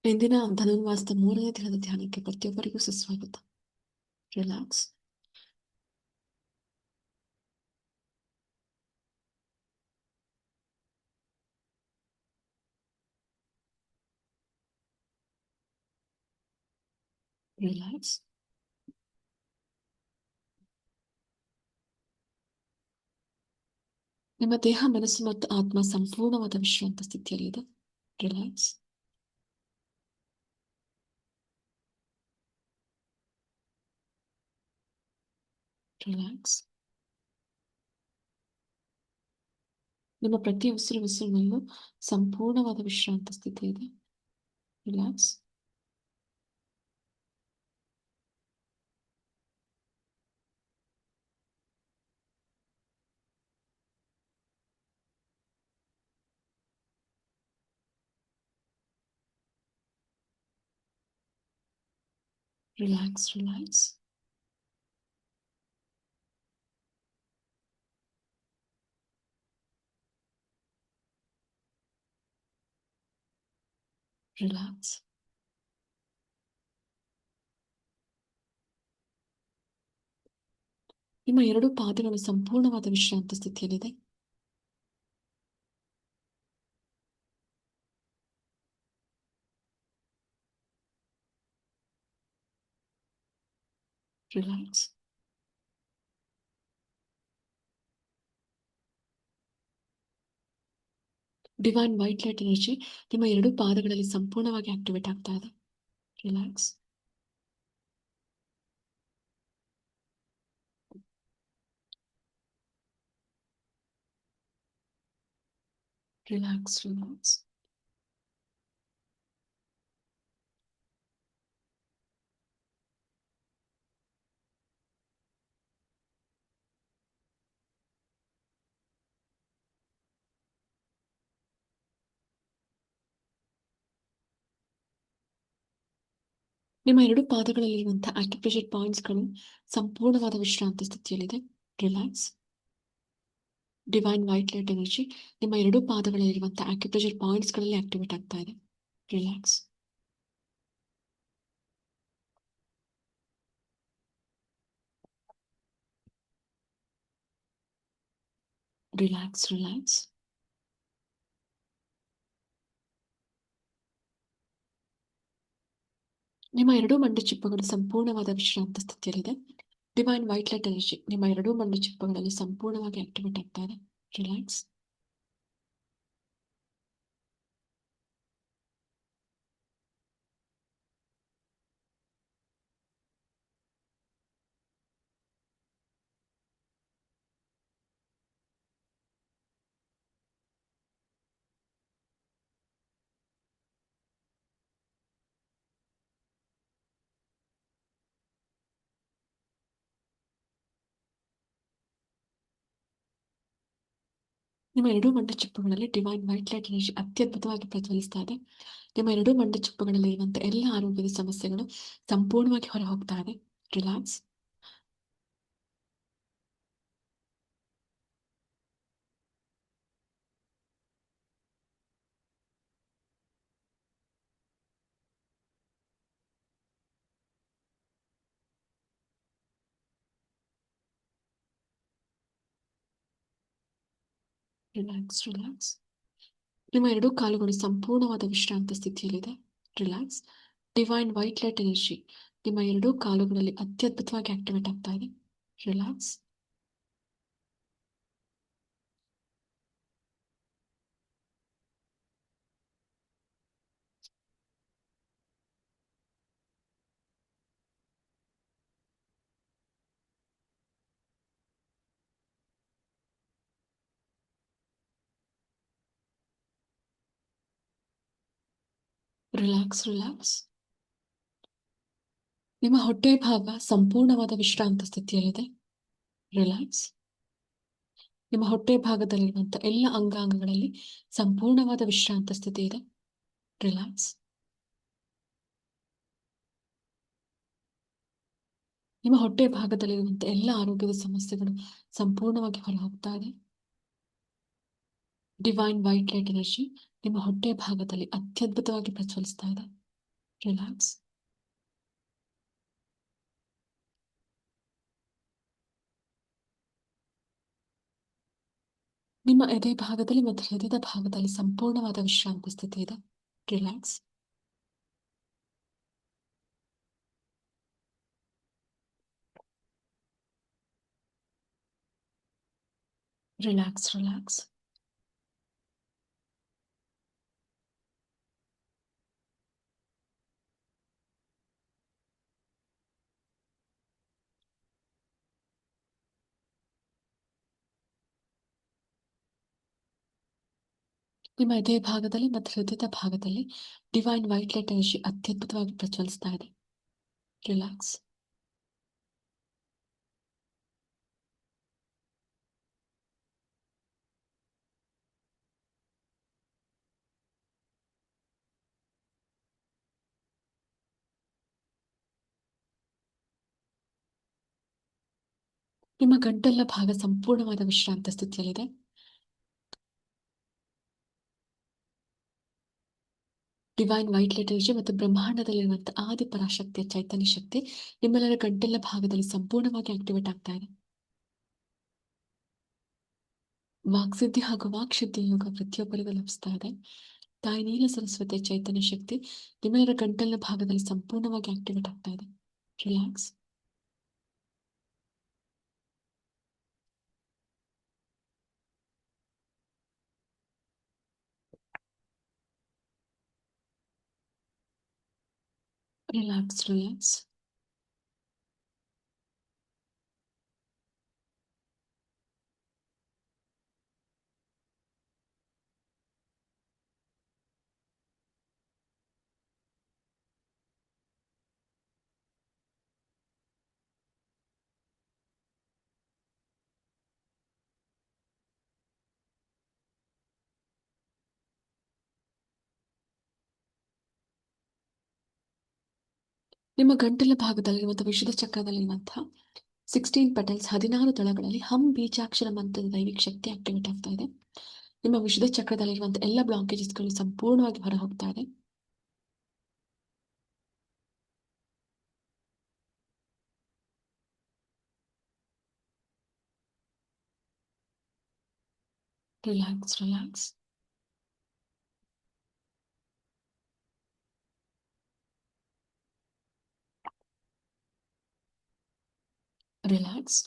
ಇಂದಿನ ಧನುರ್ಮಾಸದ 3ನೇ ದಿನದ ಧ್ಯಾನಕ್ಕೆ ಪ್ರತಿಯೊಬ್ಬರಿಗೂ ಸುಸ್ವಾಗತ. ರಿಲ್ಯಾಕ್ಸ್. ರಿಲ್ಯಾಕ್ಸ್. ನಿಮ್ಮ ದೇಹ, ಮನಸ್ಸು ಮತ್ತು ಆತ್ಮ ಸಂಪೂರ್ಣವಾದ ವಿಶ್ರಾಂತ ಸ್ಥಿತಿಯಲ್ಲಿದೆ. ರಿಲ್ಯಾಕ್ಸ್. ರಿಲ್ಯಾಕ್ಸ್. ನಿಮ್ಮ ಪ್ರತಿ ಉಸಿರಿನಲ್ಲೂ ಸಂಪೂರ್ಣವಾದ ವಿಶ್ರಾಂತ ಸ್ಥಿತಿ ಇದೆ. ರಿಲ್ಯಾಕ್ಸ್. ರಿಲ್ಯಾಕ್ಸ್. ರಿಲ್ಯಾಕ್ಸ್. ರಿಲ್ಯಾಕ್ಸ್. ನಿಮ್ಮ ಎರಡು ಪಾದಗಳು ಸಂಪೂರ್ಣವಾದ ವಿಶ್ರಾಂತ ಸ್ಥಿತಿಯಲ್ಲಿದೆ. Relax. Divine white light energy ನಿಮ್ಮ ಎರಡು ಪಾದಗಳಲ್ಲಿ ಸಂಪೂರ್ಣವಾಗಿ ಆಕ್ಟಿವೇಟ್ ಆಗ್ತಾ ಇದೆ. ರಿಲ್ಯಾಕ್ಸ್. ರಿಲ್ಯಾಕ್ಸ್. ರಿಲ್ಯಾಕ್ಸ್. ನಿಮ್ಮ ಎರಡು ಪಾದಗಳಲ್ಲಿರುವಂತಹ ಆಕ್ಯುಪ್ರೆಷರ್ ಪಾಯಿಂಟ್ಸ್ಗಳು ಸಂಪೂರ್ಣವಾದ ವಿಶ್ರಾಂತಿ ಸ್ಥಿತಿಯಲ್ಲಿದೆ. Relax. Divine white light energy ನಿಮ್ಮ ಎರಡು ಪಾದಗಳಲ್ಲಿರುವಂತಹ ಆಕ್ಯುಪ್ರೆಷರ್ ಪಾಯಿಂಟ್ಸ್ಗಳಲ್ಲಿ ಆಕ್ಟಿವೇಟ್ ಆಗ್ತಾ ಇದೆ. ರಿಲ್ಯಾಕ್ಸ್. ರಿಲ್ಯಾಕ್ಸ್. ರಿಲ್ಯಾಕ್ಸ್. ನಿಮ್ಮ ಎರಡೂ ಮಂಡಿ ಚಿಪ್ಪುಗಳು ಸಂಪೂರ್ಣವಾದ ವಿಶ್ರಾಂತ ಸ್ಥಿತಿಯಲ್ಲಿದೆ. ಡಿವೈನ್ ವೈಟ್ ಲೈಟ್ ಎನರ್ಜಿ ನಿಮ್ಮ ಎರಡೂ ಮಂಡಿ ಚಿಪ್ಪುಗಳಲ್ಲಿ ಸಂಪೂರ್ಣವಾಗಿ ಆಕ್ಟಿವೇಟ್ ಆಗ್ತಾ ಇದೆ. ರಿಲ್ಯಾಕ್ಸ್. ನಿಮ್ಮ ಎರಡೂ ಮಂಡಿ ಚಿಪ್ಪುಗಳಲ್ಲಿ ಡಿವೈನ್ ವೈಟ್ ಲೈಟ್ ಎನರ್ಜಿ ಅತ್ಯದ್ಭುತವಾಗಿ ಪ್ರಜ್ವಲಿಸ್ತಾ ಇದೆ. ನಿಮ್ಮ ಎರಡೂ ಮಂಡಿ ಚಿಪ್ಪುಗಳಲ್ಲಿ ಇರುವಂತಹ ಎಲ್ಲ ಆರೋಗ್ಯದ ಸಮಸ್ಯೆಗಳು ಸಂಪೂರ್ಣವಾಗಿ ಹೊರ ಹೋಗ್ತಾ ಇದೆ. ರಿಲ್ಯಾಕ್ಸ್. ರಿಲ್ಯಾಕ್ಸ್. ರಿಲ್ಯಾಕ್ಸ್. ನಿಮ್ಮ ಎರಡೂ ಕಾಲುಗಳು ಸಂಪೂರ್ಣವಾದ ವಿಶ್ರಾಂತ ಸ್ಥಿತಿಯಲ್ಲಿದೆ. Relax. Divine white light energy ನಿಮ್ಮ ಎರಡೂ ಕಾಲುಗಳಲ್ಲಿ ಅತ್ಯದ್ಭುತವಾಗಿ ಆಕ್ಟಿವೇಟ್ ಆಗ್ತಾ ಇದೆ. ರಿಲ್ಯಾಕ್ಸ್. ರಿಲ್ಯಾಕ್ಸ್. ರಿಲ್ಯಾಕ್ಸ್. ನಿಮ್ಮ ಹೊಟ್ಟೆ ಭಾಗ ಸಂಪೂರ್ಣವಾದ ವಿಶ್ರಾಂತ ಸ್ಥಿತಿಯಲ್ಲಿದೆ. ರಿಲ್ಯಾಕ್ಸ್. ನಿಮ್ಮ ಹೊಟ್ಟೆ ಭಾಗದಲ್ಲಿರುವಂತಹ ಎಲ್ಲ ಅಂಗಾಂಗಗಳಲ್ಲಿ ಸಂಪೂರ್ಣವಾದ ವಿಶ್ರಾಂತ ಸ್ಥಿತಿ ಇದೆ. ರಿಲ್ಯಾಕ್ಸ್. ನಿಮ್ಮ ಹೊಟ್ಟೆ ಭಾಗದಲ್ಲಿರುವಂತಹ ಎಲ್ಲ ಆರೋಗ್ಯದ ಸಮಸ್ಯೆಗಳು ಸಂಪೂರ್ಣವಾಗಿ ಹೊರ ಹೋಗ್ತಾ ಇದೆ. ಡಿವೈನ್ ವೈಟ್ ಲೈಟ್ ಎನರ್ಜಿ ನಿಮ್ಮ ಹೊಟ್ಟೆಯ ಭಾಗದಲ್ಲಿ ಅತ್ಯದ್ಭುತವಾಗಿ ಪ್ರಜ್ವಲಿಸ್ತಾ ಇದೆ. ರಿಲ್ಯಾಕ್ಸ್. ನಿಮ್ಮ ಎದೆ ಭಾಗದಲ್ಲಿ ಮತ್ತು ಹೃದಯದ ಭಾಗದಲ್ಲಿ ಸಂಪೂರ್ಣವಾದ ವಿಶ್ರಾಂತಿ ಸ್ಥಿತಿ ಇದೆ. ರಿಲ್ಯಾಕ್ಸ್. ರಿಲ್ಯಾಕ್ಸ್. ರಿಲ್ಯಾಕ್ಸ್. ನಿಮ್ಮ ಎದೆ ಭಾಗದಲ್ಲಿ ಮತ್ತು ಹೃದಯದ ಭಾಗದಲ್ಲಿ ಡಿವೈನ್ ವೈಟ್ ಲೈಟ್ ಎನರ್ಜಿ ಅತ್ಯದ್ಭುತವಾಗಿ ಪ್ರಜ್ವಲಿಸ್ತಾ ಇದೆ. ರಿಲ್ಯಾಕ್ಸ್. ನಿಮ್ಮ ಗಂಟಲ ಭಾಗ ಸಂಪೂರ್ಣವಾದ ವಿಶ್ರಾಂತ ಸ್ಥಿತಿಯಲ್ಲಿದೆ. ಡಿವೈನ್ ವೈಟ್ ಲೈಟ್ ಎನರ್ಜಿ ಮತ್ತು ಬ್ರಹ್ಮಾಂಡದಲ್ಲಿರುವಂತಹ ಆದಿ ಪರಾಶಕ್ತಿಯ ಚೈತನ್ಯ ಶಕ್ತಿ ನಿಮ್ಮೆಲ್ಲರ ಗಂಟಲ ಭಾಗದಲ್ಲಿ ಸಂಪೂರ್ಣವಾಗಿ ಆಕ್ಟಿವೇಟ್ ಆಗ್ತಾ ಇದೆ. ವಾಕ್ಸಿದ್ಧಿ ಹಾಗೂ ವಾಕ್ಶುದ್ಧಿ ಯೋಗ ಪ್ರತಿಯೊಬ್ಬರಿಗೂ ಲಭಿಸ್ತಾ ಇದೆ. ತಾಯಿ ನೀಲ ಸರಸ್ವತಿಯ ಚೈತನ್ಯ ಶಕ್ತಿ ನಿಮ್ಮೆಲ್ಲರ ಗಂಟಲಿನ ಭಾಗದಲ್ಲಿ ಸಂಪೂರ್ಣವಾಗಿ ಆಕ್ಟಿವೇಟ್ ಆಗ್ತಾ ಇದೆ. ರಿಲ್ಯಾಕ್ಸ್. ರಿಲ್ಯಾಕ್ಸ್. ರಿಲ್ಯಾಕ್ಸ್. ನಿಮ್ಮ ಗಂಟಲ ಭಾಗದಲ್ಲಿರುವಂತಹ ವಿಶುದ್ಧ ಚಕ್ರದಲ್ಲಿರುವಂತಹ 16 ಪೆಟಲ್ಸ್ 16 ದಳಗಳಲ್ಲಿ ಹಮ್ ಬೀಜಾಕ್ಷರ ಮಂತ್ರದ ದೈವಿಕ ಶಕ್ತಿ ಆಕ್ಟಿವೇಟ್ ಆಗ್ತಾ ಇದೆ. ನಿಮ್ಮ ವಿಶುದ್ಧ ಚಕ್ರದಲ್ಲಿರುವಂತಹ ಎಲ್ಲ ಬ್ಲಾಕೇಜಸ್ಗಳು ಸಂಪೂರ್ಣವಾಗಿ ಹೊರ ಹೋಗ್ತಾ ಇದೆ. ರಿಲ್ಯಾಕ್ಸ್. ರಿಲ್ಯಾಕ್ಸ್. ರಿಲ್ಯಾಕ್ಸ್.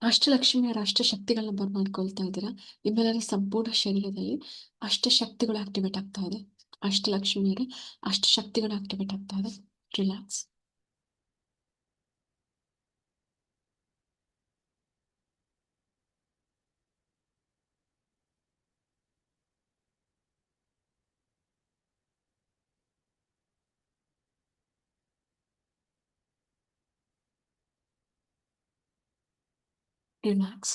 ಅಷ್ಟಲಕ್ಷ್ಮಿಯರ ಅಷ್ಟಶಕ್ತಿಗಳನ್ನ ಬರ್ಮಾಡ್ಕೊಳ್ತಾ ಇದ್ದೀರಾ. ನಿಮ್ಮೆಲ್ಲರ ಸಂಪೂರ್ಣ ಶರೀರದಲ್ಲಿ ಅಷ್ಟಶಕ್ತಿಗಳು ಆಕ್ಟಿವೇಟ್ ಆಗ್ತಾ ಇದೆ. ಅಷ್ಟಲಕ್ಷ್ಮಿಯರ ಅಷ್ಟಶಕ್ತಿಗಳು ಆಕ್ಟಿವೇಟ್ ಆಗ್ತಾ ಇದೆ. ರಿಲ್ಯಾಕ್ಸ್. ರಿಲ್ಯಾಕ್ಸ್.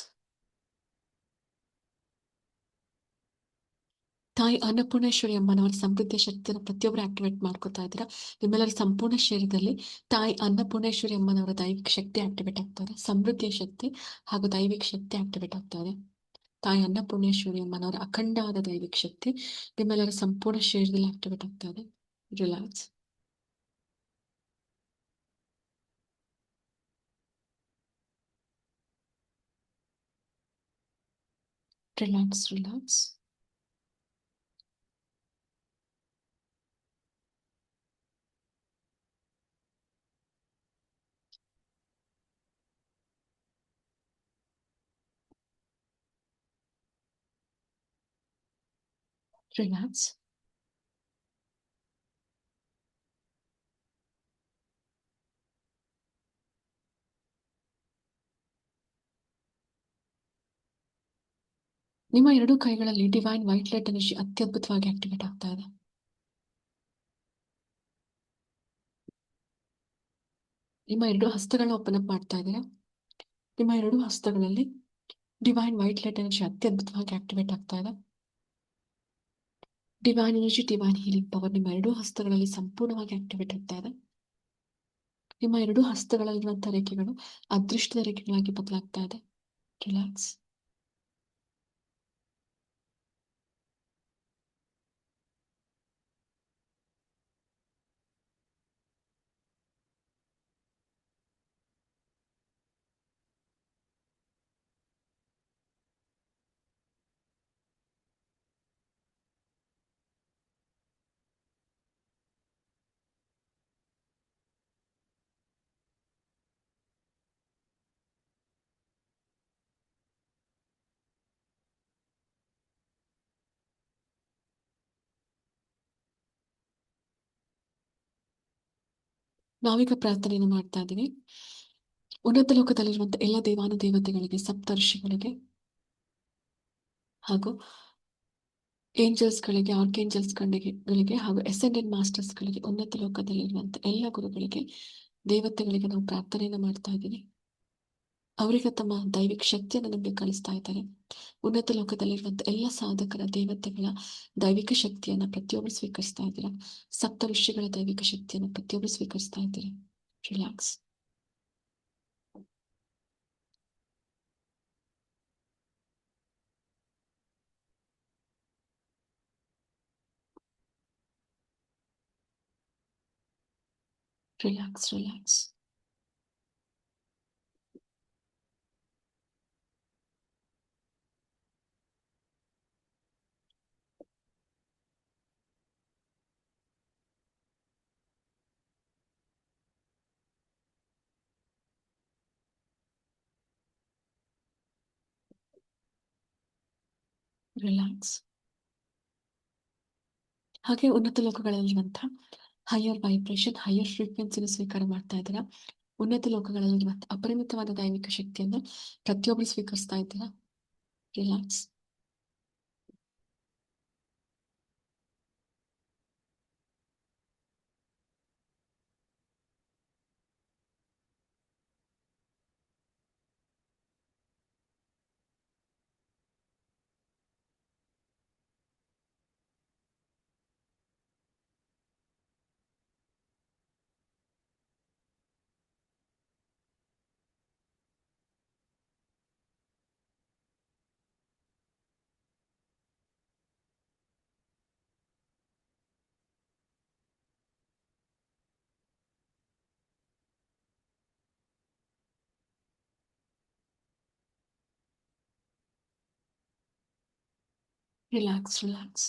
ತಾಯಿ ಅನ್ನಪೂರ್ಣೇಶ್ವರಿ ಅಮ್ಮನವರ ಸಮೃದ್ಧಿಯ ಶಕ್ತಿಯನ್ನು ಪ್ರತಿಯೊಬ್ಬರು ಆಕ್ಟಿವೇಟ್ ಮಾಡ್ಕೊತಾ ಇದ್ದೀರಾ. ನಿಮ್ಮೆಲ್ಲರ ಸಂಪೂರ್ಣ ಶರೀರದಲ್ಲಿ ತಾಯಿ ಅನ್ನಪೂರ್ಣೇಶ್ವರಿ ಅಮ್ಮನವರ ದೈವಿಕ ಶಕ್ತಿ ಆಕ್ಟಿವೇಟ್ ಆಗ್ತಾ ಇದೆ. ಸಮೃದ್ಧಿಯ ಶಕ್ತಿ ಹಾಗೂ ದೈವಿಕ ಶಕ್ತಿ ಆಕ್ಟಿವೇಟ್ ಆಗ್ತಾ ಇದೆ. ತಾಯಿ ಅನ್ನಪೂರ್ಣೇಶ್ವರಿ ಅಮ್ಮನವರ ಅಖಂಡವಾದ ದೈವಿಕ ಶಕ್ತಿ ನಿಮ್ಮೆಲ್ಲರ ಸಂಪೂರ್ಣ ಶರೀರದಲ್ಲಿ ಆಕ್ಟಿವೇಟ್ ಆಗ್ತಾ ಇದೆ. ರಿಲ್ಯಾಕ್ಸ್. ರಿಲ್ಯಾಕ್ಸ್. ರಿಲ್ಯಾಕ್ಸ್. ರಿಲ್ಯಾಕ್ಸ್. ನಿಮ್ಮ ಎರಡೂ ಕೈಗಳಲ್ಲಿ ಡಿವೈನ್ ವೈಟ್ ಲೈಟ್ ಎನರ್ಜಿ ಅತ್ಯದ್ಭುತವಾಗಿ ಆಕ್ಟಿವೇಟ್ ಆಗ್ತಾ ಇದೆ. ನಿಮ್ಮ ಎರಡು ಹಸ್ತಗಳನ್ನ ಓಪನ್ ಅಪ್ ಮಾಡ್ತಾ ಇದ್ದೀರಾ. ನಿಮ್ಮ ಎರಡು ಹಸ್ತಗಳಲ್ಲಿ ಡಿವೈನ್ ವೈಟ್ ಲೈಟ್ ಎನರ್ಜಿ ಅತ್ಯದ್ಭುತವಾಗಿ ಆಕ್ಟಿವೇಟ್ ಆಗ್ತಾ ಇದೆ. Divine energy, divine healing power ನಿಮ್ಮ ಎರಡೂ ಹಸ್ತಗಳಲ್ಲಿ ಸಂಪೂರ್ಣವಾಗಿ ಆಕ್ಟಿವೇಟ್ ಆಗ್ತಾ ಇದೆ. ನಿಮ್ಮ ಎರಡೂ ಹಸ್ತಗಳಲ್ಲಿರುವಂತಹ ರೇಖೆಗಳು ಅದೃಷ್ಟದ ರೇಖೆಗಳಾಗಿ ಬದಲಾಗ್ತಾ ಇದೆ. ರಿಲ್ಯಾಕ್ಸ್. ನಾವೀಗ ಪ್ರಾರ್ಥನೆಯನ್ನು ಮಾಡ್ತಾ ಇದ್ದೀವಿ. ಉನ್ನತ ಲೋಕದಲ್ಲಿರುವಂತಹ ಎಲ್ಲ ದೇವಾನುದೇವತೆಗಳಿಗೆ, ಸಪ್ತರ್ಷಿಗಳಿಗೆ ಹಾಗೂ ಏಂಜಲ್ಸ್ಗಳಿಗೆ, ಆರ್ಕೇಂಜಲ್ಸ್ಗಳಿಗೆ ಹಾಗೂ ಅಸೆಂಡೆಂಟ್ ಮಾಸ್ಟರ್ಸ್ಗಳಿಗೆ, ಉನ್ನತ ಲೋಕದಲ್ಲಿರುವಂತಹ ಎಲ್ಲ ಗುರುಗಳಿಗೆ, ದೇವತೆಗಳಿಗೆ ನಾವು ಪ್ರಾರ್ಥನೆಯನ್ನು ಮಾಡ್ತಾ ಇದ್ದೀವಿ. ಅವರಿಗೆ ತಮ್ಮ ದೈವಿಕ ಶಕ್ತಿಯನ್ನು ನಮಗೆ ಕಳಿಸ್ತಾ ಇದ್ದಾರೆ. ಉನ್ನತ ಲೋಕದಲ್ಲಿರುವಂತಹ ಎಲ್ಲ ಸಾಧಕರ, ದೇವತೆಗಳ ದೈವಿಕ ಶಕ್ತಿಯನ್ನ ಪ್ರತಿಯೊಬ್ಬರು ಸ್ವೀಕರಿಸ್ತಾ ಇದ್ದೀರಾ. ಸಪ್ತ ಋಷಿಗಳ ದೈವಿಕ ಶಕ್ತಿಯನ್ನು ಪ್ರತಿಯೊಬ್ಬರು ಸ್ವೀಕರಿಸ್ತಾ ಇದ್ದೀರಾ. ರಿಲ್ಯಾಕ್ಸ್. ರಿಲ್ಯಾಕ್ಸ್. ರಿಲ್ಯಾಕ್ಸ್. ರಿಲ್ಯಾಕ್ಸ್. ಹಾಗೆ ಉನ್ನತ ಲೋಕಗಳಲ್ಲಿರುವಂತಹ ಹೈಯರ್ ವೈಬ್ರೇಷನ್, ಹೈಯರ್ ಫ್ರೀಕ್ವೆನ್ಸಿನ ಸ್ವೀಕಾರ ಮಾಡ್ತಾ ಇದ್ದೀರಾ. ಉನ್ನತ ಲೋಕಗಳಲ್ಲಿರುವಂತಹ ಅಪರಿಮಿತವಾದ ದೈವಿಕ ಶಕ್ತಿಯನ್ನು ಪ್ರತಿಯೊಬ್ಬರು ಸ್ವೀಕರಿಸ್ತಾ ಇದ್ದೀರಾ. ರಿಲ್ಯಾಕ್ಸ್. 'Relax, relax'.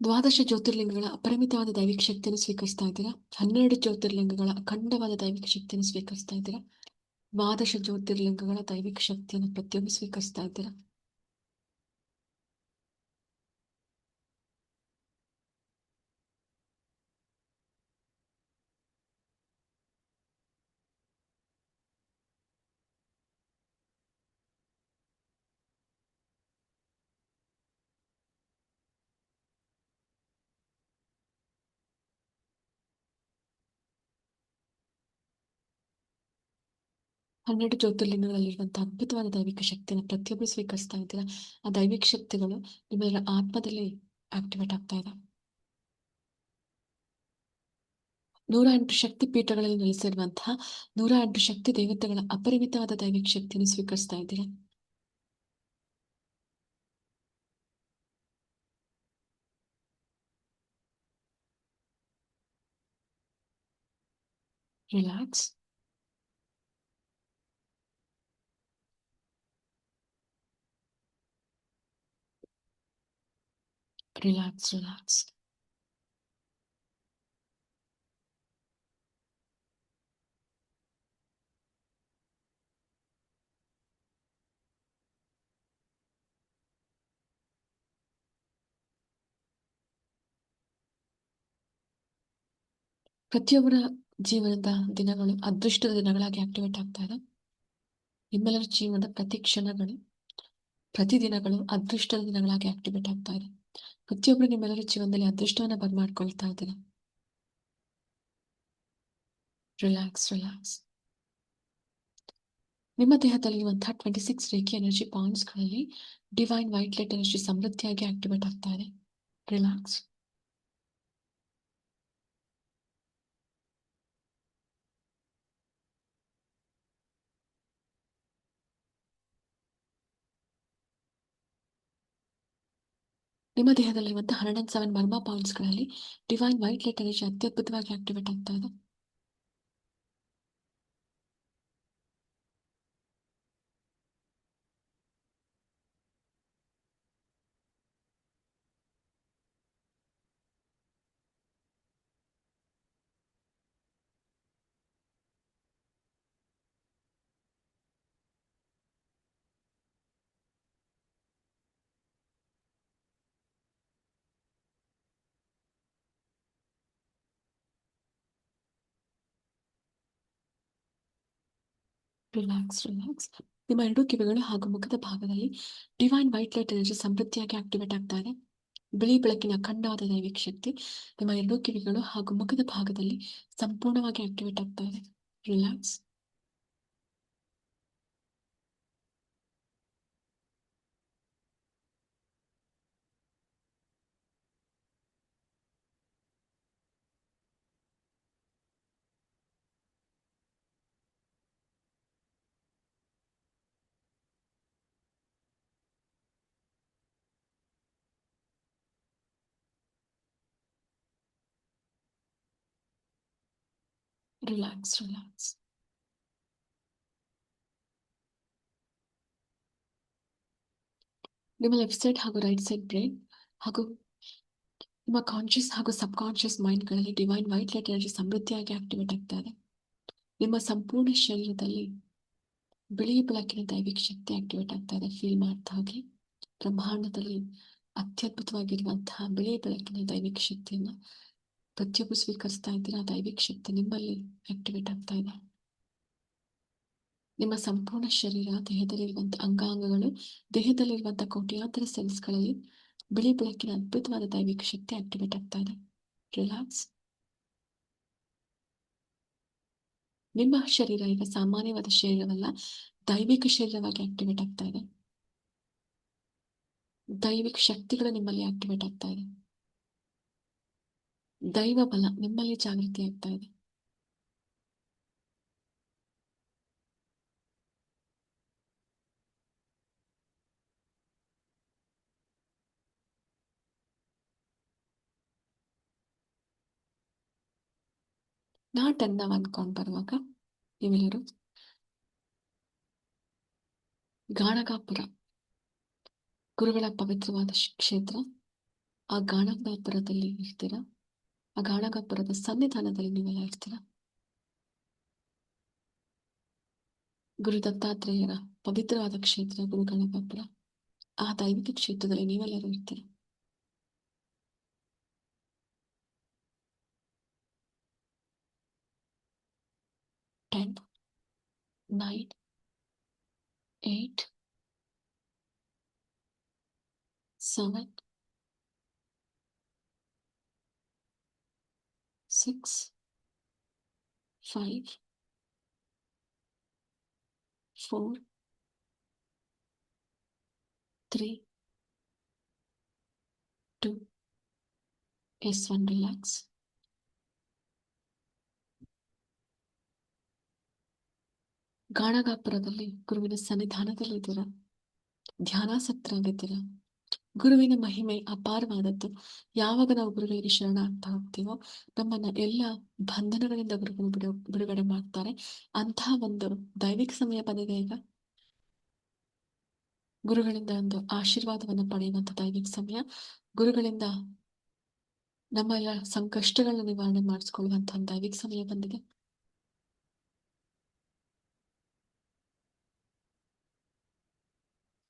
ದ್ವಾದಶ ಜ್ಯೋತಿರ್ಲಿಂಗಗಳ ಅಪರಿಮಿತವಾದ ದೈವಿಕ ಶಕ್ತಿಯನ್ನು ಸ್ವೀಕರಿಸ್ತಾ ಇದ್ದೀರಾ. 12 ಜ್ಯೋತಿರ್ಲಿಂಗಗಳ ಅಖಂಡವಾದ ದೈವಿಕ ಶಕ್ತಿಯನ್ನು ಸ್ವೀಕರಿಸ್ತಾ ಇದ್ದೀರಾ. ದ್ವಾದಶ ಜ್ಯೋತಿರ್ಲಿಂಗಗಳ ದೈವಿಕ ಶಕ್ತಿಯನ್ನು ಪ್ರತಿಯೊಬ್ಬರು ಸ್ವೀಕರಿಸ್ತಾ ಇದ್ದೀರಾ. ಹನ್ನೆರಡು ಜ್ಯೋತಿರ್ಲಿಂಗಗಳಲ್ಲಿರುವಂತಹ ಅದ್ಭುತವಾದ ದೈವಿಕ ಶಕ್ತಿಯನ್ನು ಪ್ರತಿಯೊಬ್ಬರು ಸ್ವೀಕರಿಸ್ತಾ ಇದ್ದೀರಾ. ಆ ದೈವಿಕ ಶಕ್ತಿಗಳು ನಿಮ್ಮೆಲ್ಲರ ಆತ್ಮದಲ್ಲಿ ಆಕ್ಟಿವೇಟ್ ಆಗ್ತಾ ಇದೆ. 108 ಶಕ್ತಿ ಪೀಠಗಳಲ್ಲಿ ನೆಲೆಸಿರುವಂತಹ 108 ಶಕ್ತಿ ದೇವತೆಗಳ ಅಪರಿಮಿತವಾದ ದೈವಿಕ ಶಕ್ತಿಯನ್ನು ಸ್ವೀಕರಿಸ್ತಾ ಇದ್ದೀರಾ. ರಿಲ್ಯಾಕ್ಸ್. ರಿಲ್ಯಾಕ್ಸ್. ರಿಲ್ಯಾಕ್ಸ್. ಪ್ರತಿಯೊಬ್ಬರ ಜೀವನದ ದಿನಗಳು ಅದೃಷ್ಟದ ದಿನಗಳಾಗಿ ಆಕ್ಟಿವೇಟ್ ಆಗ್ತಾ ಇದೆ. ನಿಮ್ಮೆಲ್ಲರ ಜೀವನದ ಪ್ರತಿ ಕ್ಷಣಗಳು ಪ್ರತಿದಿನಗಳು ಅದೃಷ್ಟದ ದಿನಗಳಾಗಿ ಆಕ್ಟಿವೇಟ್ ಆಗ್ತಾ ಇದೆ. ಪ್ರತಿಯೊಬ್ಬರು ನಿಮ್ಮೆಲ್ಲರ ಜೀವನದಲ್ಲಿ ಅದೃಷ್ಟವನ್ನ ಬರ್ಮಾಡ್ಕೊಳ್ತಾ ಇದ್ದೀರಾ. Relax relax. ನಿಮ್ಮ ದೇಹದಲ್ಲಿರುವಂತಹ 26 ರೇಖಿ ಎನರ್ಜಿ ಪಾಯಿಂಟ್ಸ್ಗಳಲ್ಲಿ ಡಿವೈನ್ ವೈಟ್ ಲೈಟ್ ಎನರ್ಜಿ ಸಮೃದ್ಧಿಯಾಗಿ ಆಕ್ಟಿವೇಟ್ ಆಗ್ತಾ ಇದೆ. ರಿಲ್ಯಾಕ್ಸ್. ನಿಮ್ಮ ದೇಹದಲ್ಲಿರುವಂತಹ 107 ಮರ್ಮ ಪಾಯಿಂಟ್ಸ್ಗಳಲ್ಲಿ ಡಿವೈನ್ ವೈಟ್ ಲೈಟ್ ಎನರ್ಜಿ ಅತ್ಯದ್ಭುತವಾಗಿ ಆಕ್ಟಿವೇಟ್ ಆಗ್ತಾ ಇದೆ. Relax relax. ನಿಮ್ಮ ಎರಡೂ ಕಿವಿಗಳು ಹಾಗೂ ಮುಖದ ಭಾಗದಲ್ಲಿ ಡಿವೈನ್ ವೈಟ್ ಲೈಟ್ ಎನರ್ಜಿ ಸಮೃದ್ಧಿಯಾಗಿ ಆಕ್ಟಿವೇಟ್ ಆಗ್ತಾ ಇದೆ. ಬಿಳಿ ಬೆಳಕಿನ ಅಖಂಡವಾದ ದೈವಿಕ ಶಕ್ತಿ ನಿಮ್ಮ ಎರಡೂ ಕಿವಿಗಳು ಹಾಗೂ ಮುಖದ ಭಾಗದಲ್ಲಿ ಸಂಪೂರ್ಣವಾಗಿ ಆಕ್ಟಿವೇಟ್ ಆಗ್ತಾ ಇದೆ. ರಿಲ್ಯಾಕ್ಸ್. Relax relax. ನಿಮ್ಮ ಲೆಫ್ಟ್ ಸೈಡ್ ಹಾಗೂ ರೈಟ್ ಸೈಡ್ ಬ್ರೈನ್ ಹಾಗೂ ನಿಮ್ಮ ಕಾನ್ಶಿಯಸ್ ಹಾಗೂ ಸಬ್ ಕಾನ್ಶಿಯಸ್ ಮೈಂಡ್ಗಳಲ್ಲಿ ಡಿವೈನ್ ವೈಟ್ ಲೈಟ್ ಎನರ್ಜಿ ಸಮೃದ್ಧಿಯಾಗಿ ಆಕ್ಟಿವೇಟ್ ಆಗ್ತಾ ಇದೆ. ನಿಮ್ಮ ಸಂಪೂರ್ಣ ಶರೀರದಲ್ಲಿ ಬಿಳಿ ಬೆಳಕಿನ ದೈವಿಕ ಶಕ್ತಿ ಆಕ್ಟಿವೇಟ್ ಆಗ್ತಾ ಇದೆ. ಫೀಲ್ ಮಾಡ್ತಾ ಹೋಗಿ. ಬ್ರಹ್ಮಾಂಡದಲ್ಲಿ ಅತ್ಯದ್ಭುತವಾಗಿರುವಂತಹ ಬಿಳಿ ಬೆಳಕಿನ ದೈವಿಕ ಶಕ್ತಿಯನ್ನ ಪ್ರತಿಯೊಬ್ಬರು ಸ್ವೀಕರಿಸ್ತಾ ಇದ್ದೀರಾ. ದೈವಿಕ ಶಕ್ತಿ ನಿಮ್ಮಲ್ಲಿ ಆಕ್ಟಿವೇಟ್ ಆಗ್ತಾ ಇದೆ. ನಿಮ್ಮ ಸಂಪೂರ್ಣ ಶರೀರ, ದೇಹದಲ್ಲಿರುವಂತಹ ಅಂಗಾಂಗಗಳು, ದೇಹದಲ್ಲಿರುವಂತಹ ಕೋಟ್ಯಾಂತರ ಸೆಲ್ಸ್ಗಳಲ್ಲಿ ಬಿಳಿ ಬೆಳಕಿನ ಅದ್ಭುತವಾದ ದೈವಿಕ ಶಕ್ತಿ ಆಕ್ಟಿವೇಟ್ ಆಗ್ತಾ ಇದೆ. ರಿಲ್ಯಾಕ್ಸ್. ನಿಮ್ಮ ಶರೀರ ಈಗ ಸಾಮಾನ್ಯವಾದ ಶರೀರವಲ್ಲ, ದೈವಿಕ ಶರೀರವಾಗಿ ಆಕ್ಟಿವೇಟ್ ಆಗ್ತಾ ಇದೆ. ದೈವಿಕ ಶಕ್ತಿಗಳು ನಿಮ್ಮಲ್ಲಿ ಆಕ್ಟಿವೇಟ್ ಆಗ್ತಾ ಇದೆ. ದೈವ ಬಲ ನಿಮ್ಮಲ್ಲಿ ಜಾಗೃತಿ ಆಗ್ತಾ ಇದೆ. ನಾ 10 ಅನ್ಕೊಂಡ್ ಬರುವಾಗ ನೀವೆಲ್ಲರೂ ಗಾಣಗಾಪುರ ಗುರುಗಳ ಪವಿತ್ರವಾದ ಕ್ಷೇತ್ರ, ಆ ಗಾಣಗಾಪುರದಲ್ಲಿ ಇರ್ತೀರಾ. ಆ ಗಾಣಗಾಪುರದ ಸನ್ನಿಧಾನದಲ್ಲಿ ನೀವೆಲ್ಲ ಇರ್ತೀರಾ. ಗುರು ದತ್ತಾತ್ರೇಯರ ಪವಿತ್ರವಾದ ಕ್ಷೇತ್ರ ಗುರು ಗಾಣಗಾಪುರ. ಆ ದೈವಿಕ ಕ್ಷೇತ್ರದಲ್ಲಿ ನೀವೆಲ್ಲರೂ ಇರ್ತೀರಾ. Ten, 9, 8, 7, 6, 5, 4, 3, 2, S1. ರಿಲ್ಯಾಕ್ಸ್. ಗಾಣಗಾಪುರದಲ್ಲಿ ಗುರುವಿನ ಸನ್ನಿಧಾನದಲ್ಲಿ ಇದ್ದೀರಾ. ಧ್ಯಾನಾಸಕ್ತರಾಗಿದ್ದೀರಾ. ಗುರುವಿನ ಮಹಿಮೆ ಅಪಾರವಾದದ್ದು. ಯಾವಾಗ ನಾವು ಗುರುಗಳಿಗೆ ಶರಣಾಗ್ತಾ ಹೋಗ್ತೀವೋ ನಮ್ಮನ್ನ ಎಲ್ಲ ಬಂಧನಗಳಿಂದ ಗುರುಗಳು ಬಿಡುಗಡೆ ಮಾಡ್ತಾರೆ. ಅಂತಹ ಒಂದು ದೈವಿಕ ಸಮಯ ಬಂದಿದೆ ಈಗ. ಗುರುಗಳಿಂದ ಒಂದು ಆಶೀರ್ವಾದವನ್ನು ಪಡೆಯುವಂತ ದೈವಿಕ ಸಮಯ. ಗುರುಗಳಿಂದ ನಮ್ಮ ಎಲ್ಲ ಸಂಕಷ್ಟಗಳನ್ನ ನಿವಾರಣೆ ಮಾಡಿಸ್ಕೊಳ್ಳುವಂತಹ ಒಂದು ದೈವಿಕ ಸಮಯ ಬಂದಿದೆ.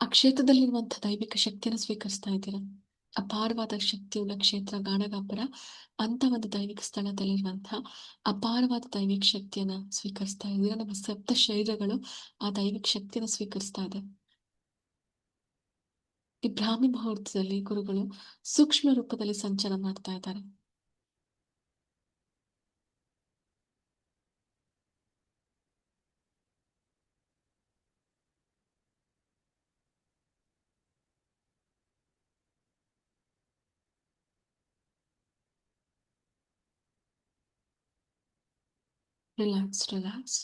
ಆ ಕ್ಷೇತ್ರದಲ್ಲಿರುವಂತಹ ದೈವಿಕ ಶಕ್ತಿಯನ್ನು ಸ್ವೀಕರಿಸ್ತಾ ಇದ್ದೀರಾ. ಅಪಾರವಾದ ಶಕ್ತಿಯುಳ್ಳ ಕ್ಷೇತ್ರ ಗಾಣಗಾಪುರ. ಅಂತ ಒಂದು ದೈವಿಕ ಸ್ಥಳದಲ್ಲಿರುವಂತಹ ಅಪಾರವಾದ ದೈವಿಕ ಶಕ್ತಿಯನ್ನ ಸ್ವೀಕರಿಸ್ತಾ ಇದ್ದೀರಾ. ನಮ್ಮ ಸಪ್ತ ಶರೀರಗಳು ಆ ದೈವಿಕ ಶಕ್ತಿಯನ್ನು ಸ್ವೀಕರಿಸ್ತಾ ಇದೆ. ಈ ಬ್ರಾಹ್ಮಿ ಮುಹೂರ್ತದಲ್ಲಿ ಗುರುಗಳು ಸೂಕ್ಷ್ಮ ರೂಪದಲ್ಲಿ ಸಂಚಾರ ಮಾಡ್ತಾ ಇದ್ದಾರೆ. Relax, relax.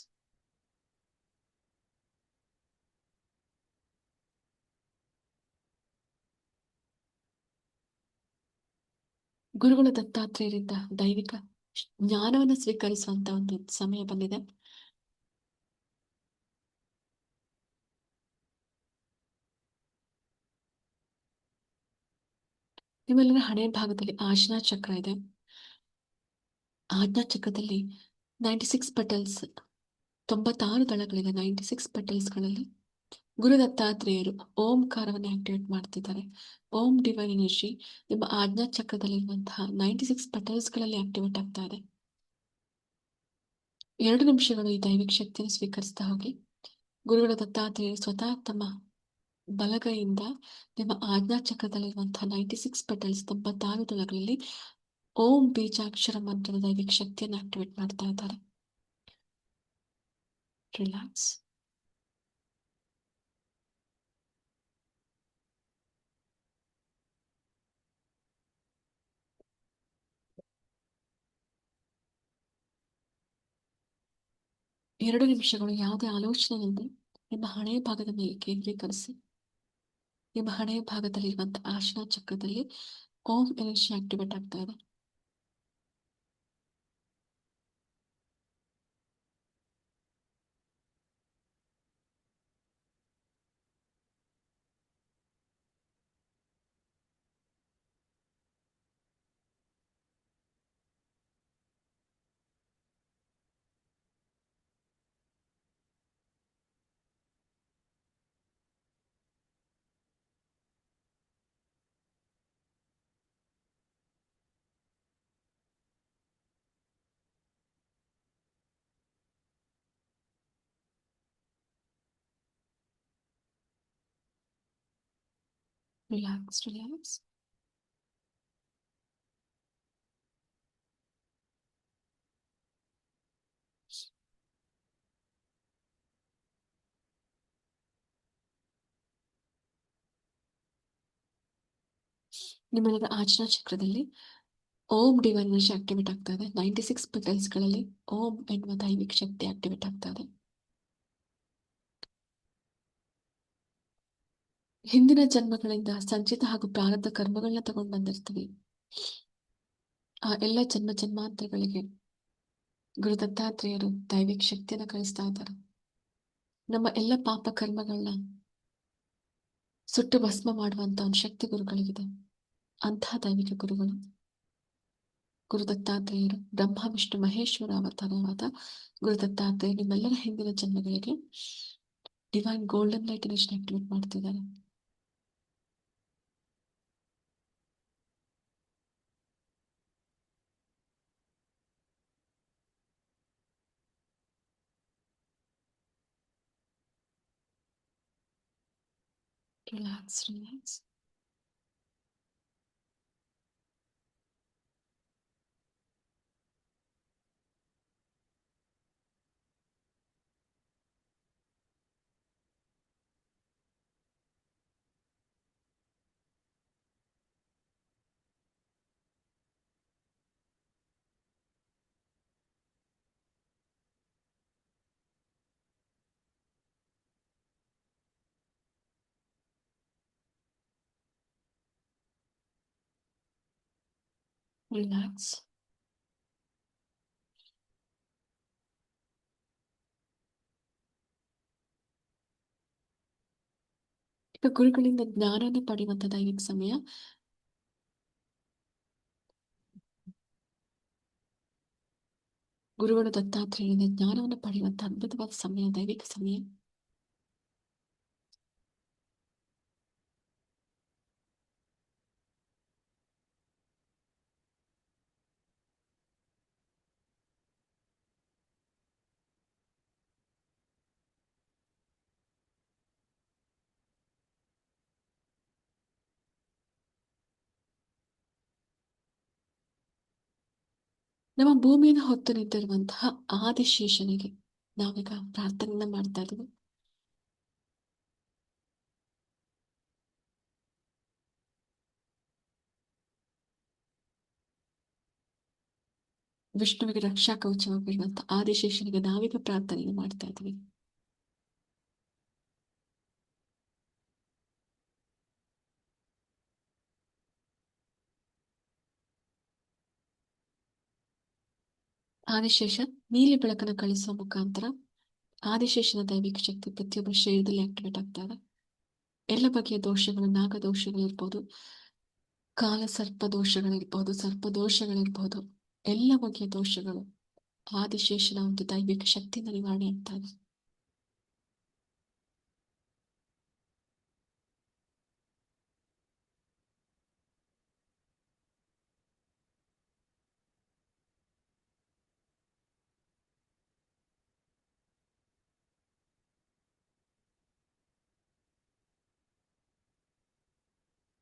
ಗುರುಗಳ ದತ್ತಾತ್ರೇಯರಿಂದ ದೈವಿಕ ಜ್ಞಾನವನ್ನು ಸ್ವೀಕರಿಸುವಂತ ಒಂದು ಸಮಯ ಬಂದಿದೆ. ನಿಮ್ಮೆಲ್ಲರ ಹಣೆ ಭಾಗದಲ್ಲಿ ಆಜ್ಞಾ ಚಕ್ರ ಇದೆ. ಆಜ್ಞಾ ಚಕ್ರದಲ್ಲಿ 96 ಪೆಟಲ್ಸ್, 96 ದಳಗಳಿದೆ. 96 ಪೆಟಲ್ಸ್ಗಳಲ್ಲಿ ಗುರು ದತ್ತಾತ್ರೇಯರು ಓಂಕಾರವನ್ನು ಆಕ್ಟಿವೇಟ್ ಮಾಡ್ತಿದ್ದಾರೆ. ಓಂ ಡಿವೈನ್ ಎನರ್ಜಿ ನಿಮ್ಮ ಆಜ್ಞಾ ಚಕ್ರದಲ್ಲಿರುವಂತಹ 96 ಪೆಟಲ್ಸ್ಗಳಲ್ಲಿ ಆಕ್ಟಿವೇಟ್ ಆಗ್ತಾ ಇದೆ. 2 ನಿಮಿಷಗಳು ಈ ದೈವಿಕ ಶಕ್ತಿಯನ್ನು ಸ್ವೀಕರಿಸ್ತಾ ಹೋಗಿ. ಗುರುಗಳ ದತ್ತಾತ್ರೇಯರು ಸ್ವತಃ ತಮ್ಮ ಬಲಗೈಯಿಂದ ನಿಮ್ಮ ಆಜ್ಞಾ ಚಕ್ರದಲ್ಲಿರುವಂತಹ 96 ಪೆಟಲ್ಸ್ 96 ದಳಗಳಲ್ಲಿ ಓಂ ಬೀಜಾಕ್ಷರ ಮಂತ್ರದ ದೈವಿಕ ಶಕ್ತಿಯನ್ನು ಆಕ್ಟಿವೇಟ್ ಮಾಡ್ತಾ ಇದ್ದಾರೆ. ರಿಲ್ಯಾಕ್ಸ್. ಎರಡು ನಿಮಿಷಗಳು ಯಾವುದೇ ಆಲೋಚನೆ ಇಲ್ಲದೆ ನಿಮ್ಮ ಹಣೆಯ ಭಾಗದ ಮೇಲೆ ಕೇಂದ್ರೀಕರಿಸಿ. ನಿಮ್ಮ ಹಣೆಯ ಭಾಗದಲ್ಲಿರುವಂತಹ ಆಜ್ಞಾ ಚಕ್ರದಲ್ಲಿ ಓಂ ಎನರ್ಜಿ ಆಕ್ಟಿವೇಟ್ ಆಗ್ತಾ ಇದೆ. Relax, relax. ನಿಮ್ಮೆಲ್ಲರ ಆಜ್ಞಾ ಚಕ್ರದಲ್ಲಿ ಓಂ ಡಿವೈನ್ ಎನರ್ಜಿ ಆಕ್ಟಿವೇಟ್ ಆಗ್ತಾ ಇದೆ. 96 ಪೆಟಲ್ಸ್ಗಳಲ್ಲಿ ಓಂ ಎನ್ನುವ ದೈವಿಕ ಶಕ್ತಿ ಆಕ್ಟಿವೇಟ್ ಆಗ್ತಾ ಇದೆ. ಹಿಂದಿನ ಜನ್ಮಗಳಿಂದ ಸಂಚಿತ ಹಾಗೂ ಪ್ರಾರಬ್ಧ ಕರ್ಮಗಳನ್ನ ತಗೊಂಡು ಬಂದಿರ್ತೀವಿ. ಆ ಎಲ್ಲ ಜನ್ಮ ಜನ್ಮಾಂತರಗಳಿಗೆ ಗುರು ದತ್ತಾತ್ರೇಯರು ದೈವಿಕ ಶಕ್ತಿಯನ್ನು ಕಳಿಸ್ತಾ ಇದ್ದಾರೆ. ನಮ್ಮ ಎಲ್ಲ ಪಾಪ ಕರ್ಮಗಳನ್ನ ಸುಟ್ಟು ಭಸ್ಮ ಮಾಡುವಂತ ಒಂದು ಶಕ್ತಿ ಗುರುಗಳಿಗಿದೆ. ಅಂತಹ ದೈವಿಕ ಗುರುಗಳು ಗುರು ದತ್ತಾತ್ರೇಯರು, ಬ್ರಹ್ಮ ವಿಷ್ಣು ಮಹೇಶ್ವರ ಅವತಾರವಾದ ಗುರು ದತ್ತಾತ್ರೇಯ ನಿಮ್ಮೆಲ್ಲರ ಹಿಂದಿನ ಜನ್ಮಗಳಿಗೆ divine golden light energy activate ಮಾಡ್ತಿದ್ದಾರೆ. Relax, relax. ರಿಲ್ಯಾಕ್ಸ್. ಈಗ ಗುರುಗಳಿಂದ ಜ್ಞಾನವನ್ನು ಪಡೆಯುವಂತ ದೈವಿಕ ಸಮಯ. ಗುರುಗಳು ದತ್ತಾತ್ರೇಯರಿಂದ ಜ್ಞಾನವನ್ನು ಪಡೆಯುವಂತ ಅದ್ಭುತವಾದ ಸಮಯ, ದೈವಿಕ ಸಮಯ. ನಮ್ಮ ಭೂಮಿಯನ್ನು ಹೊತ್ತು ನಿಂತಿರುವಂತಹ ಆದಿಶೇಷನಿಗೆ ನಾವೀಗ ಪ್ರಾರ್ಥನೆಯನ್ನ ಮಾಡ್ತಾ ಇದ್ದೀವಿ. ವಿಷ್ಣುವಿಗೆ ರಕ್ಷಾ ಕವಚವಾಗಿರುವಂತಹ ಆದಿಶೇಷನಿಗೆ ನಾವೀಗ ಪ್ರಾರ್ಥನೆಯನ್ನು ಮಾಡ್ತಾ ಇದ್ದೀವಿ. ಆದಿಶೇಷ ನೀಲಿ ಬೆಳಕನ್ನು ಕಳಿಸುವ ಮುಖಾಂತರ ಆದಿಶೇಷನ ದೈವಿಕ ಶಕ್ತಿ ಪ್ರತಿಯೊಬ್ಬರ ಶರೀರದಲ್ಲಿ ಆಕ್ಟಿವೇಟ್ ಆಗ್ತಾ ಇದೆ. ಎಲ್ಲ ಬಗೆಯ ದೋಷಗಳು, ನಾಗದೋಷಗಳಿರ್ಬೋದು, ಕಾಲ ಸರ್ಪದೋಷಗಳಿರ್ಬೋದು, ಸರ್ಪದೋಷಗಳಿರ್ಬೋದು, ಎಲ್ಲ ಬಗೆಯ ದೋಷಗಳು ಆದಿಶೇಷನ ಒಂದು ದೈವಿಕ ಶಕ್ತಿಯಿಂದ ನಿವಾರಣೆ ಆಗ್ತಾ ಇದೆ.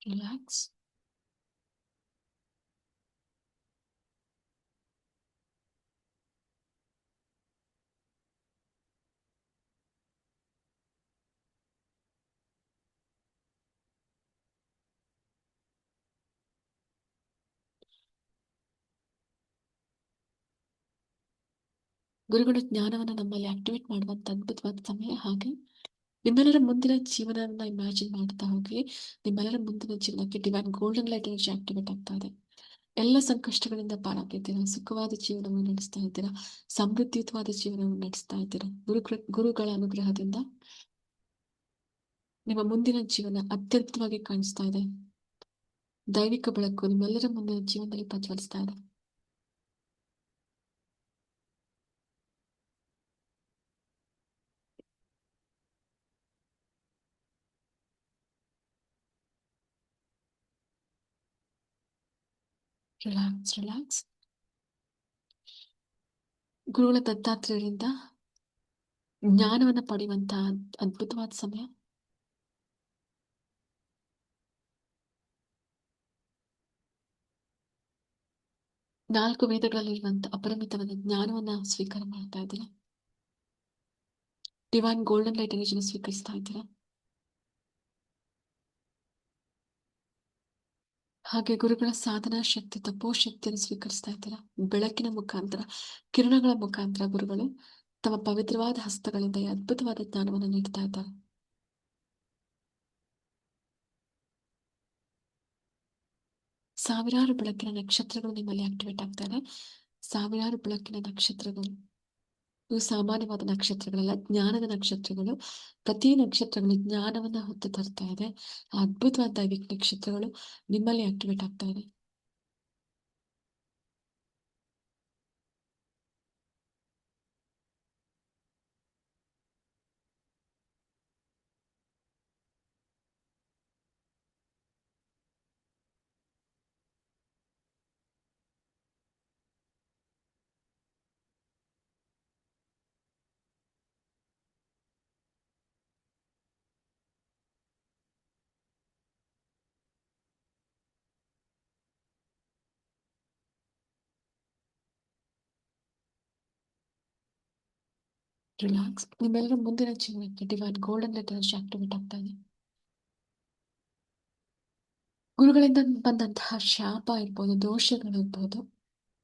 ರಿಲ್ಯಾಕ್ಸ್. ಗುರುಗಳು ಜ್ಞಾನವನ್ನ ನಮ್ಮಲ್ಲಿ ಆಕ್ಟಿವೇಟ್ ಮಾಡುವಂತ ಅದ್ಭುತವಾದ ಸಮಯ. ಹಾಗೆ ನಿಮ್ಮೆಲ್ಲರ ಮುಂದಿನ ಜೀವನವನ್ನ ಇಮ್ಯಾಜಿನ್ ಮಾಡ್ತಾ ಹೋಗಿ. ನಿಮ್ಮೆಲ್ಲರ ಮುಂದಿನ ಜೀವನಕ್ಕೆ divine golden light energy activate ಆಗ್ತಾ ಇದೆ. ಎಲ್ಲ ಸಂಕಷ್ಟಗಳಿಂದ ಪಾರಾಗಿದ್ದೀರಾ, ಸುಖವಾದ ಜೀವನವನ್ನು ನಡೆಸ್ತಾ ಇದ್ದೀರಾ, ಸಮೃದ್ಧಿಯುತವಾದ ಜೀವನವನ್ನು ನಡೆಸ್ತಾ ಇದ್ದೀರಾ. ಗುರುಗಳ ಅನುಗ್ರಹದಿಂದ ನಿಮ್ಮ ಮುಂದಿನ ಜೀವನ ಅತ್ಯದ್ಭುತವಾಗಿ ಕಾಣಿಸ್ತಾ ಇದೆ. ದೈವಿಕ ಬೆಳಕು ನಿಮ್ಮೆಲ್ಲರ ಮುಂದಿನ ಜೀವನದಲ್ಲಿ ಪ್ರಜ್ವಲಿಸ್ತಾ ಇದೆ. Relax, relax. ಗುರುಗಳ ದತ್ತಾತ್ರೇಯರಿಂದ ಜ್ಞಾನವನ್ನ ಪಡೆಯುವಂತಹ ಅದ್ಭುತವಾದ ಸಮಯ. ನಾಲ್ಕು ವೇದಗಳಲ್ಲಿರುವಂತಹ ಅಪರಿಮಿತವಾದ ಜ್ಞಾನವನ್ನ ಸ್ವೀಕಾರ ಮಾಡ್ತಾ ಇದ್ದೀರಾ. ಡಿವೈನ್ ಗೋಲ್ಡನ್ ಲೈಟ್ ಎನರ್ಜಿನ ಸ್ವೀಕರಿಸ್ತಾ ಇದ್ದೀರಾ. ಹಾಗೆ ಗುರುಗಳ ಸಾಧನಾ ಶಕ್ತಿ, ತಪೋಶಕ್ತಿಯನ್ನು ಸ್ವೀಕರಿಸ್ತಾ ಇದ್ದೀರಾ. ಬೆಳಕಿನ ಮುಖಾಂತರ, ಕಿರಣಗಳ ಮುಖಾಂತರ ಗುರುಗಳು ತಮ್ಮ ಪವಿತ್ರವಾದ ಹಸ್ತಗಳಿಂದ ಈ ಅದ್ಭುತವಾದ ಜ್ಞಾನವನ್ನು ನೀಡ್ತಾ ಇದ್ದಾರೆ. ಸಾವಿರಾರು ಬೆಳಕಿನ ನಕ್ಷತ್ರಗಳು ನಿಮ್ಮಲ್ಲಿ ಆಕ್ಟಿವೇಟ್ ಆಗ್ತಾ ಇದೆ. ಸಾವಿರಾರು ಬೆಳಕಿನ ನಕ್ಷತ್ರಗಳು ಇವು ಸಾಮಾನ್ಯವಾದ ನಕ್ಷತ್ರಗಳಲ್ಲ, ಜ್ಞಾನದ ನಕ್ಷತ್ರಗಳು. ಪ್ರತಿ ನಕ್ಷತ್ರಗಳು ಜ್ಞಾನವನ್ನ ಹೊತ್ತು ತರ್ತಾ ಇದೆ. ಆ ಅದ್ಭುತವಾದ ದೈವಿಕ ನಕ್ಷತ್ರಗಳು ನಿಮ್ಮಲ್ಲಿ ಆಕ್ಟಿವೇಟ್ ಆಗ್ತಾ ಇದೆ. ರಿಲ್ಯಾಕ್ಸ್. ನಿಮ್ಮೆಲ್ಲರ ಮುಂದಿನ ಜೀವನಕ್ಕೆ divine golden light energy activate ಆಗ್ತಾ ಇದೆ. ಗುರುಗಳಿಂದ ಬಂದಂತಹ ಶಾಪ ಇರ್ಬೋದು, ದೋಷಗಳಿರ್ಬೋದು,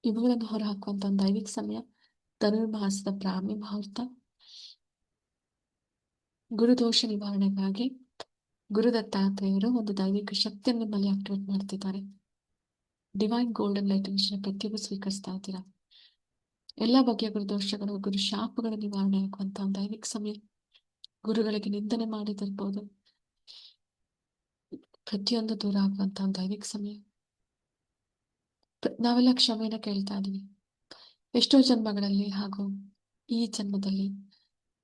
ಇವುಗಳನ್ನು ಹೊರಹಾಕುವಂತ ಒಂದು ದೈವಿಕ ಸಮಯ. ಧನುರ್ಮಾಸದ ಬ್ರಾಹ್ಮಿ ಮುಹೂರ್ತ. ಗುರುದೋಷ ನಿವಾರಣೆಗಾಗಿ ಗುರುದತ್ತಾತ್ರೇಯರು ಒಂದು ದೈವಿಕ ಶಕ್ತಿಯನ್ನು ನಿಮ್ಮಲ್ಲಿ ಆಕ್ಟಿವೇಟ್ ಮಾಡ್ತಿದ್ದಾರೆ. ಡಿವೈನ್ ಗೋಲ್ಡನ್ ಲೈಟ್ ಎನರ್ಜಿನ ಪ್ರತಿಯೊಬ್ಬರು ಸ್ವೀಕರಿಸ್ತಾ ಇದ್ದೀರಾ. ಎಲ್ಲಾ ಬಗೆಯ ಗುರುದೋಷಗಳು, ಗುರು ಶಾಪಗಳ ನಿವಾರಣೆ ಆಗುವಂತ ಒಂದು ದೈವಿಕ ಸಮಯ. ಗುರುಗಳಿಗೆ ನಿಂದನೆ ಮಾಡಿದಿರ್ಬೋದು, ಪ್ರತಿಯೊಂದು ದೂರ ಆಗುವಂತ ಒಂದು ದೈವಿಕ ಸಮಯ. ನಾವೆಲ್ಲ ಕ್ಷಮೆಯನ್ನ ಕೇಳ್ತಾ ಇದೀವಿ. ಎಷ್ಟೋ ಜನ್ಮಗಳಲ್ಲಿ ಹಾಗೂ ಈ ಜನ್ಮದಲ್ಲಿ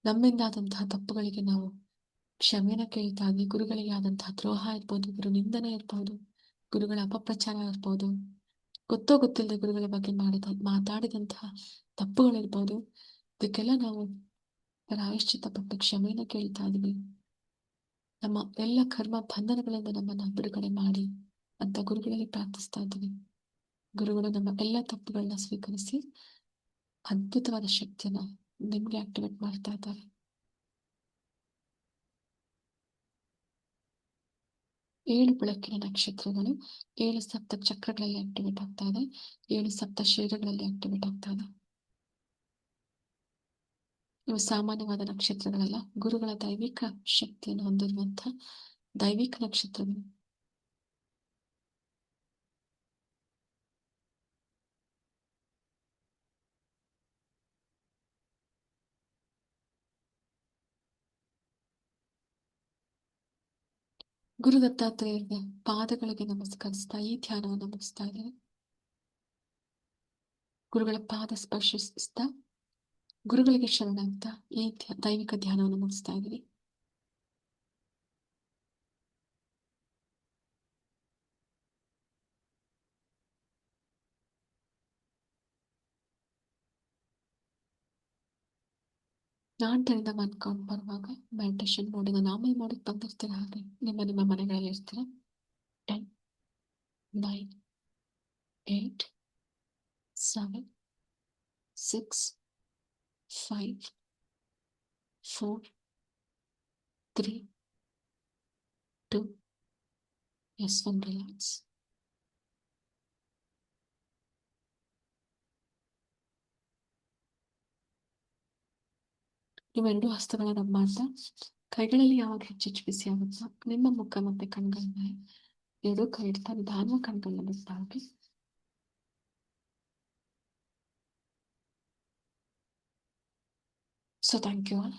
ನಮ್ಮಿಂದಾದಂತಹ ತಪ್ಪುಗಳಿಗೆ ನಾವು ಕ್ಷಮೆಯನ್ನ ಕೇಳ್ತಾ ಇದ್ವಿ. ಗುರುಗಳಿಗೆ ಆದಂತಹ ದ್ರೋಹ ಇರ್ಬೋದು, ಗುರು ನಿಂದನೆ ಇರ್ಬೋದು, ಗುರುಗಳ ಅಪಪ್ರಚಾರ ಇರ್ಬೋದು, ಗೊತ್ತೋ ಗೊತ್ತಿಲ್ಲದೆ ಗುರುಗಳ ಬಗ್ಗೆ ಮಾತಾಡಿದಂತಹ ತಪ್ಪುಗಳಿರ್ಬೋದು, ಇದಕ್ಕೆಲ್ಲ ನಾವು ಪ್ರಾಯಶ್ಚಿತ್ತ ಪಟ್ಟು ಕ್ಷಮೆಯನ್ನ ಕೇಳ್ತಾ ಇದೀವಿ. ನಮ್ಮ ಎಲ್ಲ ಕರ್ಮ ಬಂಧನಗಳಿಂದ ನಮ್ಮನ್ನ ಬಿಡುಗಡೆ ಮಾಡಿ ಅಂತ ಗುರುಗಳಲ್ಲಿ ಪ್ರಾರ್ಥಿಸ್ತಾ ಇದ್ದೀವಿ. ಗುರುಗಳು ನಮ್ಮ ಎಲ್ಲ ತಪ್ಪುಗಳನ್ನ ಸ್ವೀಕರಿಸಿ ಅದ್ಭುತವಾದ ಶಕ್ತಿಯನ್ನ ನಿಮ್ಗೆ ಆಕ್ಟಿವೇಟ್ ಮಾಡ್ತಾ ಇದ್ದಾರೆ. 7 ಬೆಳಕಿನ ನಕ್ಷತ್ರಗಳು 7 ಸಪ್ತ ಚಕ್ರಗಳಲ್ಲಿ ಆಕ್ಟಿವೇಟ್ ಆಗ್ತಾ ಇದೆ. 7 ಸಪ್ತ ಶರೀರಗಳಲ್ಲಿ ಆಕ್ಟಿವೇಟ್ ಆಗ್ತಾ ಇದೆ. ಇವು ಸಾಮಾನ್ಯವಾದ ನಕ್ಷತ್ರಗಳಲ್ಲ, ಗುರುಗಳ ದೈವಿಕ ಶಕ್ತಿಯನ್ನು ಹೊಂದಿರುವಂತಹ ದೈವಿಕ ನಕ್ಷತ್ರಗಳು. ಗುರು ದತ್ತಾತ್ರೇಯರ ಪಾದಗಳಿಗೆ ನಮಸ್ಕರಿಸ್ತಾ ಈ ಧ್ಯಾನವನ್ನು ಮುಗಿಸ್ತಾ ಇದ್ದೇನೆ. ಗುರುಗಳ ಪಾದ ಸ್ಪರ್ಶಿಸ್ತಾ ಗುರುಗಳಿಗೆ ಶರಣಾಗ್ತಾ ಈ ದೈವಿಕ ಧ್ಯಾನವನ್ನು ಮುಗಿಸ್ತಾ ಇದ್ದೀವಿ. ನಾನ್ 10 ಅನ್ಕೊಂಡ್ ಬರುವಾಗ ಮೆಡಿಟೇಷನ್ ಮೋಡಿನ ನಾರ್ಮಲ್ ಮೋಡಿಗೆ ಬಂದಿರ್ತೀರ. ಹಾಗೆ ನಿಮ್ಮ ಮನೆಗಳಲ್ಲಿ ಇರ್ತೀರ. 10, 9, 8, 7, 6, 5, 4, 3, 2, yes, 1, relax. ನೀವೆರಡು ಹಸ್ತಗಳನ್ನ ರಬ್ ಮಾಡ್ತಾ ಕೈಗಳಲ್ಲಿ ಯಾವಾಗ ಹೆಚ್ಚೆಚ್ಚು ಬಿಸಿ ಆಗುತ್ತೋ ನಿಮ್ಮ ಮುಖ ಮತ್ತೆ ಕಣ್ಗಳ ಮೇಲೆ ಎರಡು ಕೈ ಇಡ್ತಾ ನಿಧಾನ ಕಣ್ಗಳನ್ನ ಬಿಡ್ತಾ ಹೋಗಿ. So thank you all.